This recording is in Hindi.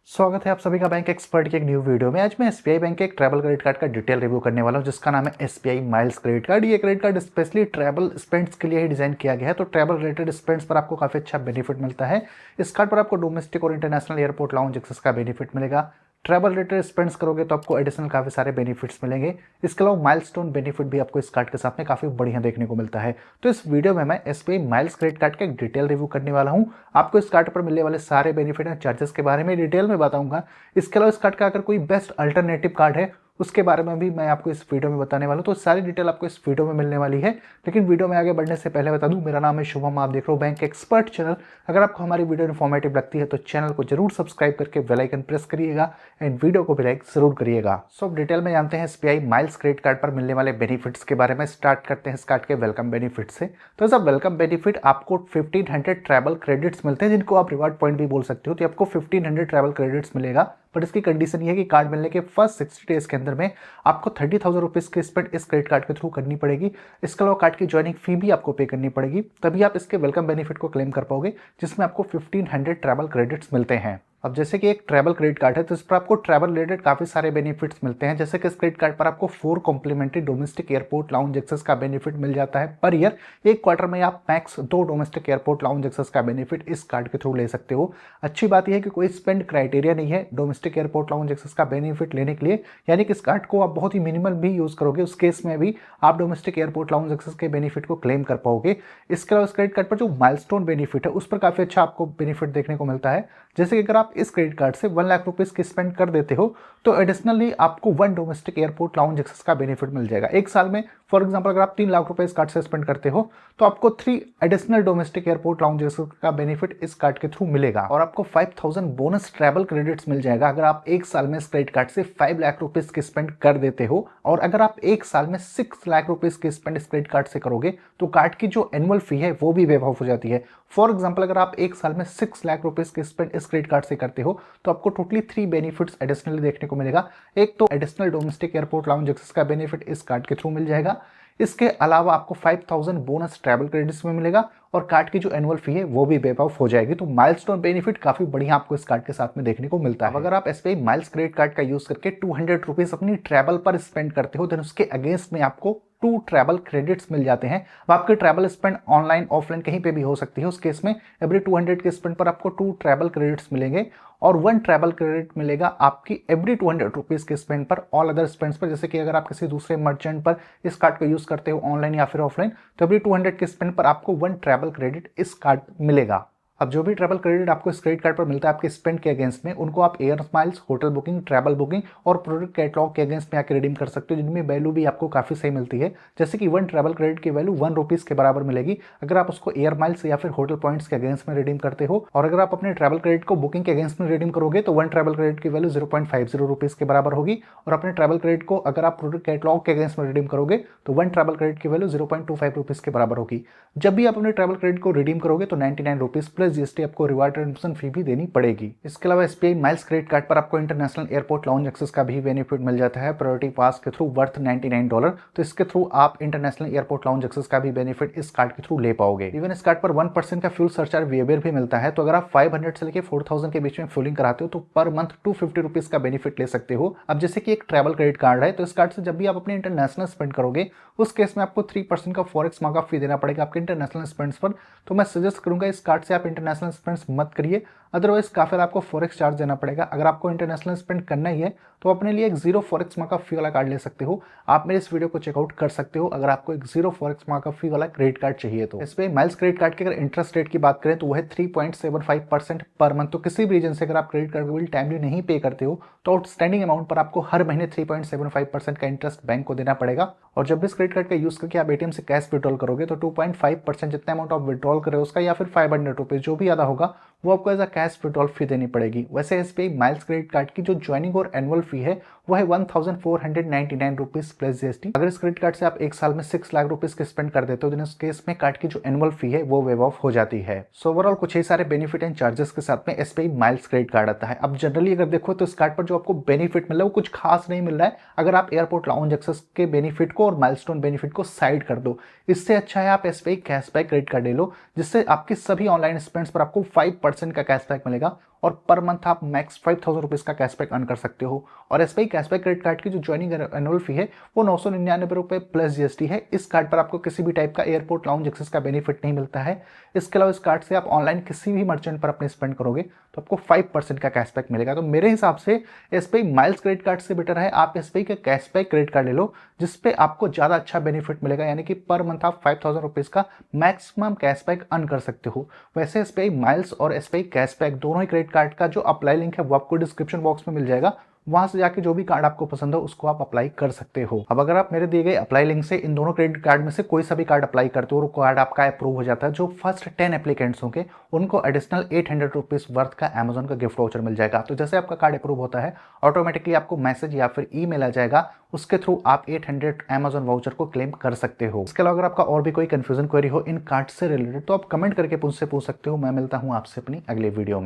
स्वागत है आप सभी का बैंक एक्सपर्ट की एक न्यू वीडियो में। आज मैं एसबीआई बैंक के एक ट्रैवल क्रेडिट कार्ड का डिटेल रिव्यू करने वाला हूं जिसका नाम है एसबीआई माइल्स क्रेडिट कार्ड। ये credit card specially travel spends के लिए ही डिजाइन किया गया है, तो ट्रैवल रिलेटेड स्पेंड्स पर आपको काफी अच्छा बेनिफिट मिलता है। इस कार्ड पर आपको डोमेस्टिक और इंटरनेशनल एयरपोर्ट लाउंज एक्सेस का बेनिफिट मिलेगा। ट्रैवल रिलेटेड स्पेंड्स करोगे तो आपको एडिशनल काफी सारे बेनिफिट्स मिलेंगे। इसके अलावा माइलस्टोन बेनिफिट भी आपको इस कार्ड के साथ में काफी बढ़िया देखने को मिलता है। तो इस वीडियो में मैं एसबीआई माइल्स क्रेडिट कार्ड का एक डिटेल रिव्यू करने वाला हूं। आपको इस कार्ड पर मिलने वाले सारे बेनिफिट एंड चार्जेस के बारे में डिटेल में बताऊंगा। इसके अलावा इस कार्ड का अगर कोई बेस्ट अल्टरनेटिव कार्ड है उसके बारे में भी मैं आपको इस वीडियो में बताने वाला हूं। तो सारी डिटेल आपको इस वीडियो में मिलने वाली है। लेकिन वीडियो में आगे बढ़ने से पहले बता दूं, मेरा नाम है शुभम, आप देख रहे हो बैंक एक्सपर्ट चैनल। अगर आपको हमारी वीडियो इन्फॉर्मेटिव लगती है तो चैनल को जरूर सब्सक्राइब करके बेल आइकन प्रेस करिएगा एंड वीडियो को भी लाइक जरूर करिएगा। सो अब डिटेल में जानते हैं एसबीआई माइल्स क्रेडिट कार्ड पर मिलने वाले बेनिफिट्स के बारे में। स्टार्ट करते हैं इस कार्ड के वेलकम बेनिफिट से। तो सब वेलकम बेनिफिट आपको 1500 ट्रैवल क्रेडिट्स मिलते हैं, जिनको आप रिवार्ड पॉइंट भी बोल सकते हो। तो आपको 1500 ट्रैवल क्रेडिट्स मिलेगा, बट इसकी कंडीशन ये है कि कार्ड मिलने के फर्स्ट 60 डेज के अंदर में आपको 30,000 रुपीज की स्पेंड इस क्रेडिट कार्ड के थ्रू करनी पड़ेगी। इसके अलावा कार्ड की ज्वाइनिंग फी भी आपको पे करनी पड़ेगी, तभी आप इसके वेलकम बेनिफिट को क्लेम कर पाओगे, जिसमें आपको 1500 ट्रैवल क्रेडिट्स मिलते हैं। अब जैसे कि एक ट्रैवल क्रेडिट कार्ड है तो इस पर आपको ट्रैवल रिलेटेड काफी सारे बेनिफिट्स मिलते हैं। जैसे कि इस क्रेडिट कार्ड पर आपको 4 complimentary domestic airport lounge access का बेनिफिट मिल जाता है पर ईयर। एक क्वार्टर में आप max 2 domestic airport lounge access का बेनिफिट इस कार्ड के थ्रू ले सकते हो। अच्छी बात यह है कि कोई स्पेंड क्राइटेरिया नहीं है डोमेस्टिक एयरपोर्ट लाउंज एक्सेस का बेनिफिट लेने के लिए, यानी कि इस कार्ड को आप बहुत ही मिनिमल भी यूज करोगे उस केस में भी आप डोमेस्टिक एयरपोर्ट लाउंज एक्सेस के बेनिफिट को क्लेम कर पाओगे। इसके अलावा इस क्रेडिट कार्ड पर जो माइलस्टोन बेनिफिट है उस पर काफी अच्छा आपको बेनिफिट देखने को मिलता है। जैसे कि अगर आप इस क्रेडिट कार्ड से 1 लाख रुपीज की स्पेंड कर देते हो तो एडिशनली आपको 1 डोमेस्टिक एयरपोर्ट लाउंज एक्सेस का बेनिफिट मिल जाएगा। एक साल में फॉर एग्जांपल अगर आप 3 लाख रुपए इस कार्ड से स्पेंड करते हो तो आपको 3 additional domestic airport lounge access का बेनिफिट इस कार्ड के थ्रू मिलेगा। और आपको 5000 बोनस ट्रैवल क्रेडिट्स मिल जाएगा अगर आप एक साल में इस क्रेडिट कार्ड से 5 लाख रुपीज की स्पेंड कर देते हो। और अगर आप एक साल में 6 लाख रुपीज की स्पेंड इस क्रेडिट कार्ड से करोगे तो कार्ड की जो एनुअल फी है वो भी वेव ऑफ हो जाती है। फॉर एग्जाम्पल अगर आप एक साल में 6 लाख रुपीज की स्पेंड इस क्रेडिट कार्ड से करते हो तो आपको टोटली 3 बेनिफिट्स एडिशनली देखने को मिलेगा। एक तो additional domestic airport lounge access का बेनिफिट इस कार्ड के थ्रू मिल जाएगा। इसके अलावा आपको 5000 बोनस ट्रैवल क्रेडिट्स में मिलेगा और कार्ड की जो एनुअल फी है वो भी वेव ऑफ हो जाएगी। तो माइलस्टोन बेनिफिट काफी बढ़िया आपको इस कार्ड के साथ में देखने को मिलता है। अगर आप एसबीआई माइल्स क्रेडिट कार्ड का यूज करके 200 रुपीज अपनी ट्रैवल पर स्पेंड करते हो तो उसके अगेंस्ट में आपको 2 ट्रैवल क्रेडिट्स मिल जाते हैं। अब आपकी ट्रैवल स्पेंड ऑनलाइन ऑफलाइन कहीं पे भी हो सकती है, उस केस में एवरी 200 के स्पेंड पर आपको 2 ट्रैवल क्रेडिट्स मिलेंगे और 1 ट्रैवल क्रेडिट मिलेगा आपकी एवरी 200 रुपीज के स्पेंड पर ऑल अदर स्पेंड्स पर। जैसे कि अगर आप किसी दूसरे मर्चेंट पर इस कार्ड का यूज करते हो ऑनलाइन या फिर ऑफलाइन तो एवरी 200 के स्पेंड पर आपको 1 ट्रैवल क्रेडिट इस कार्ड मिलेगा। अब जो भी ट्रैवल क्रेडिट आपको इस क्रेडिट कार्ड पर मिलता है आपके स्पेंड के अगेंस्ट में, उनको आप air miles, hotel booking, travel booking और प्रोडक्ट कैटलॉग के अगेंस्ट में आकर रिडीम कर सकते हो, जिनमें वैल्यू भी आपको काफी सही मिलती है। जैसे कि 1 ट्रैवल क्रेडिट की वैल्यू 1 रुपीज के बराबर मिलेगी अगर आप उसको एयर माइल्स या फिर होटल पॉइंट्स के अगेंस्ट में रिडीम करते हो। और अगर आप अपने ट्रैवल क्रेडिट को बुकिंग के अगेंस्ट में रिडीम करोगे तो 1 ट्रैवल क्रेडिट की वैल्यू 0.50 रुपीज के बराबर होगी। और अपने ट्रैवल क्रेडिट को अगर आप प्रोडक्ट कैटलॉग के अगेंस्ट में रिडीम करोगे तो 1 ट्रैवल क्रेडिट की वैल्यू 0.25 रुपीज के बराबर होगी। जब भी आप अपने ट्रैवल क्रेडिट को रिडीम करोगे तो 99 रुपीज प्लस जीएसटी आपको रिवार्ड ट्रांजेक्शन फी भी देनी पड़ेगी। इसके अलावा एसबीआई माइल्स क्रेडिट कार्ड पर आपको इंटरनेशनल एयरपोर्ट लाउंज एक्सेस का भी बेनिफिट मिल जाता है प्रायोरिटी पास के थ्रू वर्थ $99। तो इसके थ्रू आप इंटरनेशनल एयरपोर्ट लाउंज एक्सेस का भी बेनिफिट इस कार्ड के थ्रू ले पाओगे। इवन इस कार्ड पर 1% का फ्यूल सरचार्ज वेवर भी मिलता है। तो अगर आप 500 से लेकर 4000 के बीच में फ्यूलिंग कराते हो तो पर मंथ 250 रुपीज का बेनिफिट ले सकते हो। अब जैसे कि एक ट्रैवल क्रेडिट कार्ड है तो इस कार्ड से जब भी आप अपने इंटरनेशनल स्पेंड करोगे उस केस में आपको 3% का फॉरेक्स मार्कअप फी देना पड़ेगा आपके इंटरनेशनल स्पेंड्स पर। तो मैं सजेस्ट करूंगा इस कार्ड से आप इंटरनेशनल स्पेंड्स मत करिए, अदरवाइज काफी आपको फॉरेक्स चार्ज देना पड़ेगा। अगर आपको इंटरनेशनल स्पेंड करना ही है तो अपने लिए एक 0 फॉरेक्स मार्कअप फी वाला कार्ड ले सकते हो। आप मेरे इस वीडियो को चेकआउट कर सकते हो अगर आपको एक 0 फॉरेक्स मार्कअप फी वाला क्रेडिट कार्ड चाहिए तो। इसमें माइल्स क्रेडिट कार्ड की अगर इंटरेस्ट रेट की बात करें तो वह है 3.75% पर मंथ। तो किसी भी रीजन से अगर आप क्रेडिट कार्ड बिल टाइमली नहीं पे करते हो तो आउटस्टैंडिंग अमाउंट पर आपको हर महीने 3.75% का इंटरेस्ट बैंक को देना पड़ेगा। और जब भी इस क्रेडिट कार्ड का यूज करके आप एटीएम से कैश विड्रॉल करोगे तो 2.5% जितना अमाउंट आप विड्रॉल करें उसका या फिर 500 रुपीज जो भी ज्यादा होगा वो आपको एज अ कैश विड्रॉल फी देनी पड़ेगी। वैसे एसबीआई माइल्स क्रेडिट कार्ड की जो ज्वाइनिंग और एनुअल फी है वो है 1499 रुपीज प्लस जीएसटी। अगर इस क्रेडिट कार्ड से आप एक साल में 6 लाख रुपीज के स्पेंड कर देते हो तो इस केस में कार्ड की जो एनुअल फी है वो वेव ऑफ हो जाती है। सो ओवरऑल कुछ ही सारे बेनिफिट एंड चार्जेस के साथ में एसबीआई माइल्स क्रेडिट कार्ड आता है। अब जनरली अगर देखो तो इस कार्ड पर जो आपको बेनिफिट मिल रहा है वो कुछ खास नहीं मिल रहा है अगर आप एयरपोर्ट लाउंज एक्सेस के बेनिफिट को और माइलस्टोन बेनिफिट को साइड कर दो। इससे अच्छा है आप एसबीआई कैशबैक क्रेडिट कार्ड ले लो, जिससे आपके सभी ऑनलाइन स्पेंड्स पर आपको 5% का कैशबैक मिलेगा और पर मंथ आप मैक्स 5000 रुपीज़ का कैशबैक अर्न कर सकते हो। और एसबीआई कैशबैक क्रेडिट कार्ड की जो ज्वाइनिंग एनुअल फी है वो 999 रुपये प्लस जीएसटी है। इस कार्ड पर आपको किसी भी टाइप का एयरपोर्ट लाउंज एक्सेस का बेनिफिट नहीं मिलता है। इसके अलावा इस कार्ड से आप ऑनलाइन किसी भी मर्चेंट पर अपने स्पेंड करोगे तो आपको 5% का कैशबैक मिलेगा। तो मेरे हिसाब से एसबीआई माइल्स क्रेडिट कार्ड से बेटर है आप एसबीआई का कैशबैक क्रेडिट कार्ड ले लो, जिसपे आपको ज़्यादा अच्छा बेनिफिट मिलेगा, यानी कि पर मंथ आप 5000 रुपीज़ का मैक्सिमम कैशबैक अर्न कर सकते हो। वैसे एसबीआई माइल्स और एसबीआई कैशबैक दोनों ही क्रेडिट कार्ड का जो अप्लाई लिंक है वो आपको डिस्क्रिप्शन बॉक्स में मिल जाएगा। वहां से जाके जो भी कार्ड आपको पसंद हो उसको आप अप्लाई कर सकते हो। अब अगर आप मेरे दिए गए अप्लाई लिंक से इन दोनों क्रेडिट कार्ड में से कोई सा भी कार्ड अप्लाई करते हो और कार्ड आपका अप्रूव हो जाता है, जो फर्स्ट 10 एप्लीकेंट्स होंगे उनको एडिशनल 800 रुपीज़ वर्थ का अमेजन का गिफ्ट वाउचर मिल जाएगा। तो जैसे आपका कार्ड अप्रूव होता है ऑटोमेटिकली आपको मैसेज या फिर ईमेल आ जाएगा, उसके थ्रू आप 800 अमेजन वाउचर को क्लेम कर सकते हो। इसके अलावा अगर आपका और भी कोई कंफ्यूजन क्वेरी हो इन कार्ड से रिलेटेड तो आप कमेंट करके मुझसे पूछ सकते हो। मैं मिलता हूँ आपसे अपनी अगले वीडियो में।